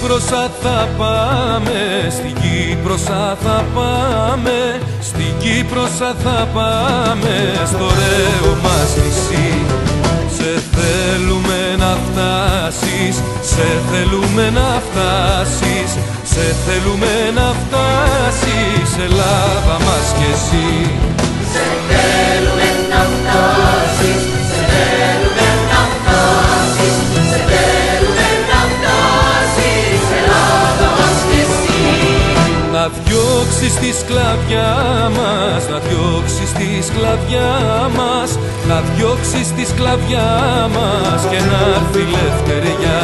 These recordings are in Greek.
Κύπροσα θα πάμε, στην Κύπροσα θα πάμε, στην Κύπροσα θα πάμε, στο ωραίο μας νησί. Σε θέλουμε να φτάσεις, σε θέλουμε να φτάσεις, σε θέλουμε να φτάσεις, Ελλάδα μας κι εσύ. Σε θέλουμε να φτάσεις, σε θέλουμε να φτάσεις, σε θέλουμε να φτάσεις, Ελλάδα μας κι εσύ. Να διώξεις τη σκλαβιά μας, να διώξεις τη σκλαβιά μας, να διώξεις τη σκλαβιά μας και να έρθει η ελευθεριά.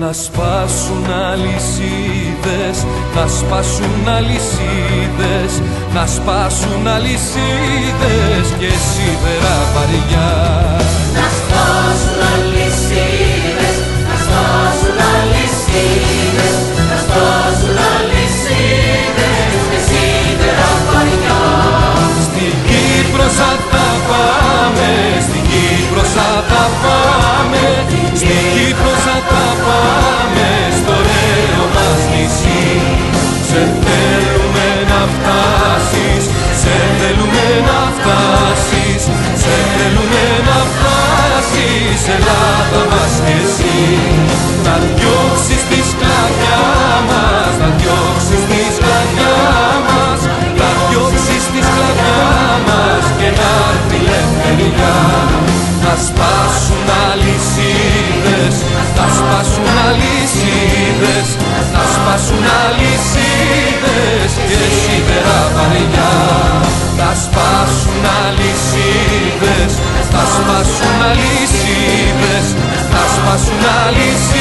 Να σπάσουν αλυσίδες, να σπάσουν αλυσίδες, να σπάσουν αλυσίδες και σίδερα βαριά. Να σπάσουν αλυσίδες, να σπάσουν αλυσίδες, να σπάσουν αλυσίδες και σίδερα βαριά. Στην Κύπροσα θα πάμε, στην Κύπροσα θα πάμε, στην Κύπροσα θα πάμε, στο ωραίο μας νησί. Σε θέλουμε να φτάσεις, σε θέλουμε να φτάσεις, σε θέλουμε να φτάσεις, Ελλάδα μας κι εσύ. Να διώξεις τη σκλαβιά μας, να διώξεις τη σκλαβιά μας, να διώξεις τη σκλαβιά μας και να έρθει η ελευθεριά. Να σπάσουν αλυσίδες, να σπάσουν αλυσίδες, να σπάσουν αλυσίδες και σίδερα βαριά. Να σπάσουν αλυσίδες, να σπάσουν αλυσίδες, να σπάσουν αλυσίδες